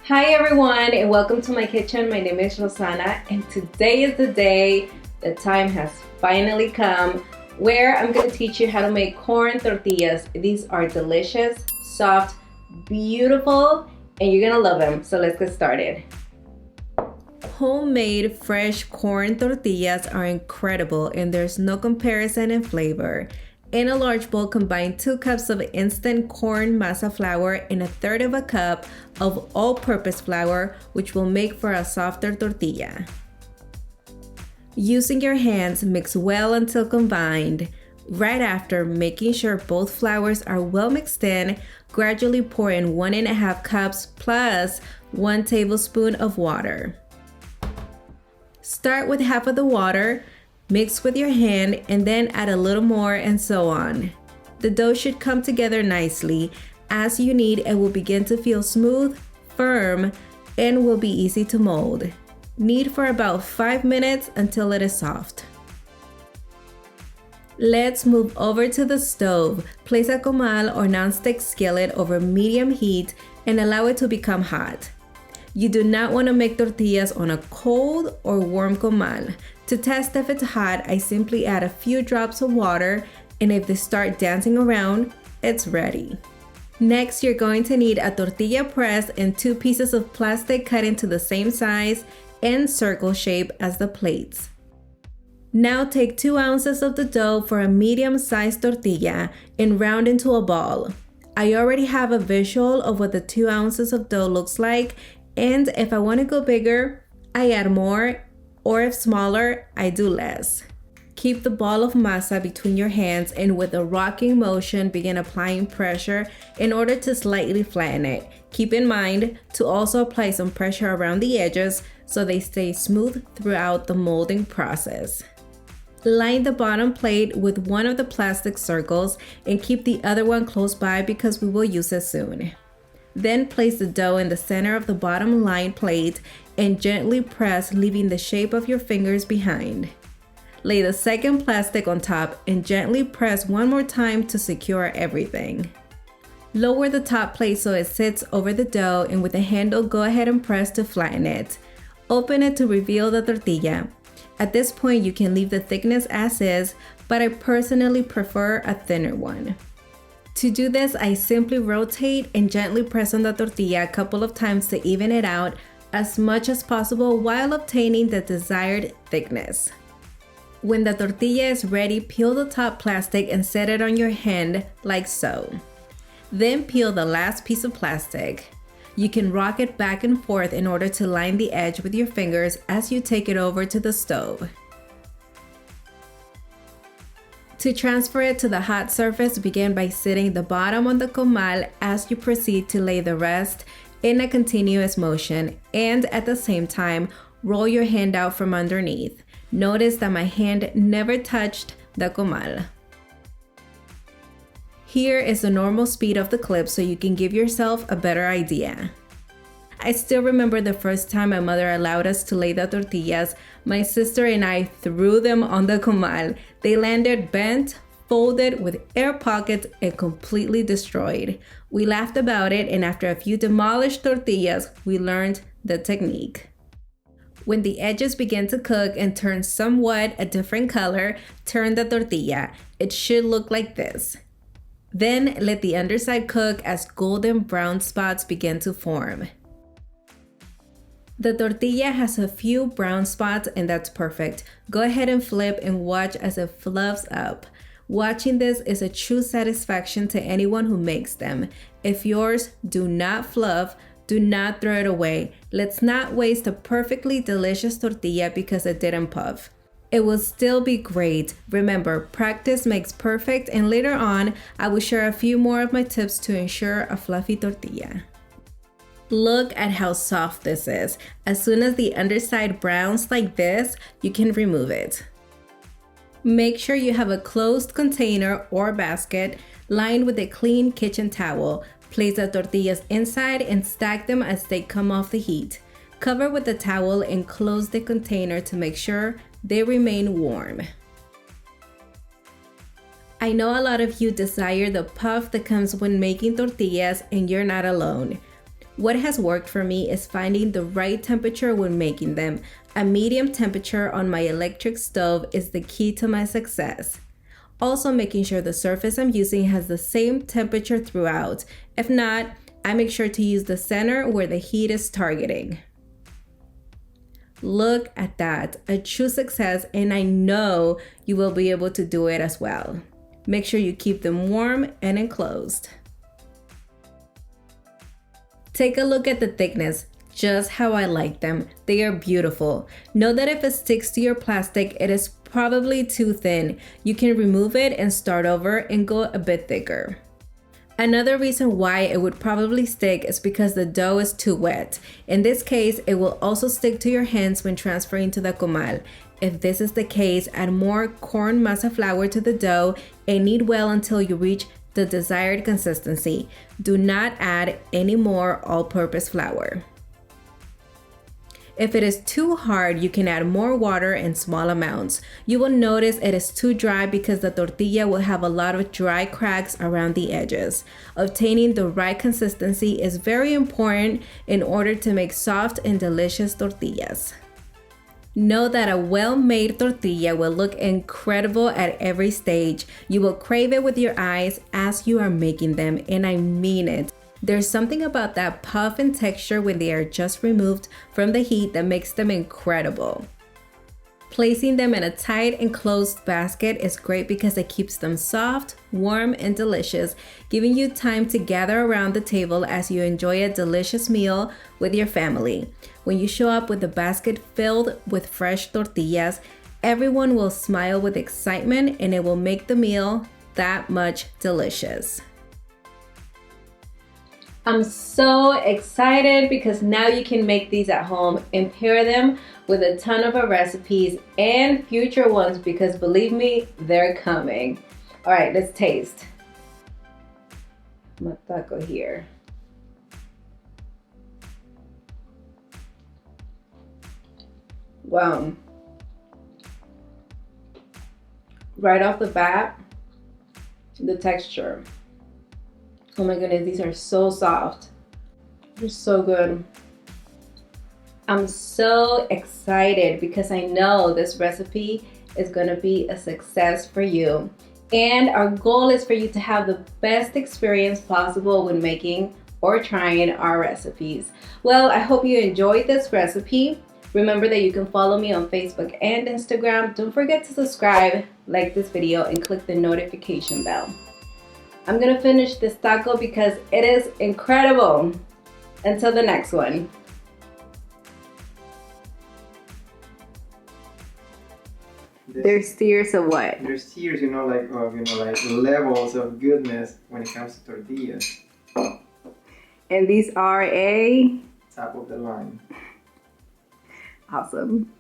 Hi everyone and welcome to my kitchen. My name is Rosana and today is the day, the time has finally come where I'm going to teach you how to make corn tortillas. These are delicious, soft, beautiful, and you're going to love them. So let's get started. Homemade fresh corn tortillas are incredible and there's no comparison in flavor. In a large bowl, combine 2 cups of instant corn masa flour and 1/3 of a cup of all-purpose flour, which will make for a softer tortilla. Using your hands, mix well until combined. Right after, making sure both flours are well mixed in, gradually pour in 1.5 cups plus 1 tablespoon of water. Start with half of the water. Mix with your hand and then add a little more and so on. The dough should come together nicely. As you knead, it will begin to feel smooth, firm, and will be easy to mold. Knead for about 5 minutes until it is soft. Let's move over to the stove. Place a comal or nonstick skillet over medium heat and allow it to become hot. You do not want to make tortillas on a cold or warm comal. To test if it's hot, I simply add a few drops of water, and if they start dancing around, it's ready. Next, you're going to need a tortilla press and 2 pieces of plastic cut into the same size and circle shape as the plates. Now take 2 ounces of the dough for a medium-sized tortilla and round into a ball. I already have a visual of what the 2 ounces of dough looks like, and if I want to go bigger, I add more, or if smaller, I do less. Keep the ball of masa between your hands and with a rocking motion begin applying pressure in order to slightly flatten it. Keep in mind to also apply some pressure around the edges so they stay smooth throughout the molding process. Line the bottom plate with one of the plastic circles and keep the other one close by because we will use it soon. Then place the dough in the center of the bottom lined plate and gently press, leaving the shape of your fingers behind. Lay the second plastic on top and gently press one more time to secure everything. Lower the top plate so it sits over the dough and with the handle go ahead and press to flatten it. Open it to reveal the tortilla. At this point you can leave the thickness as is, but I personally prefer a thinner one. To do this, I simply rotate and gently press on the tortilla a couple of times to even it out as much as possible while obtaining the desired thickness. When the tortilla is ready, peel the top plastic and set it on your hand like so. Then peel the last piece of plastic. You can rock it back and forth in order to line the edge with your fingers as you take it over to the stove. To transfer it to the hot surface, begin by sitting the bottom on the comal as you proceed to lay the rest in a continuous motion, and at the same time, roll your hand out from underneath. Notice that my hand never touched the comal. Here is the normal speed of the clip so you can give yourself a better idea. I still remember the first time my mother allowed us to lay the tortillas. My sister and I threw them on the comal. They landed bent, folded with air pockets, and completely destroyed. We laughed about it, and after a few demolished tortillas, we learned the technique. When the edges begin to cook and turn somewhat a different color, turn the tortilla. It should look like this. Then let the underside cook as golden brown spots begin to form. The tortilla has a few brown spots and that's perfect. Go ahead and flip and watch as it fluffs up. Watching this is a true satisfaction to anyone who makes them. If yours do not fluff, do not throw it away. Let's not waste a perfectly delicious tortilla because it didn't puff. It will still be great. Remember, practice makes perfect, and later on, I will share a few more of my tips to ensure a fluffy tortilla. Look at how soft this is. As soon as the underside browns like this, you can remove it. Make sure you have a closed container or basket lined with a clean kitchen towel. Place the tortillas inside and stack them as they come off the heat. Cover with the towel and close the container to make sure they remain warm. I know a lot of you desire the puff that comes when making tortillas, and you're not alone. What has worked for me is finding the right temperature when making them. A medium temperature on my electric stove is the key to my success. Also, making sure the surface I'm using has the same temperature throughout. If not, I make sure to use the center where the heat is targeting. Look at that, a true success, and I know you will be able to do it as well. Make sure you keep them warm and enclosed. Take a look at the thickness, just how I like them. They are beautiful. Know that if it sticks to your plastic, it is probably too thin. You can remove it and start over and go a bit thicker. Another reason why it would probably stick is because the dough is too wet. In this case, it will also stick to your hands when transferring to the comal. If this is the case, add more corn masa flour to the dough and knead well until you reach the desired consistency. Do not add any more all-purpose flour. If it is too hard, you can add more water in small amounts. You will notice it is too dry because the tortilla will have a lot of dry cracks around the edges. Obtaining the right consistency is very important in order to make soft and delicious tortillas. Know that a well-made tortilla will look incredible at every stage. You will crave it with your eyes as you are making them, and I mean it. There's something about that puff and texture when they are just removed from the heat that makes them incredible. Placing them in a tight enclosed basket is great because it keeps them soft, warm, and delicious, giving you time to gather around the table as you enjoy a delicious meal with your family. When you show up with a basket filled with fresh tortillas, everyone will smile with excitement and it will make the meal that much delicious. I'm so excited because now you can make these at home and pair them with a ton of our recipes and future ones because believe me, they're coming. All right, let's taste. My taco here. Wow. Right off the bat, the texture. Oh my goodness, these are so soft. They're so good. I'm so excited because I know this recipe is gonna be a success for you. And our goal is for you to have the best experience possible when making or trying our recipes. Well, I hope you enjoyed this recipe. Remember that you can follow me on Facebook and Instagram. Don't forget to subscribe, like this video, and click the notification bell. I'm gonna finish this taco because it is incredible. Until the next one. There's tiers of what? There's tiers, like levels of goodness when it comes to tortillas. And these are a Top of the line. awesome.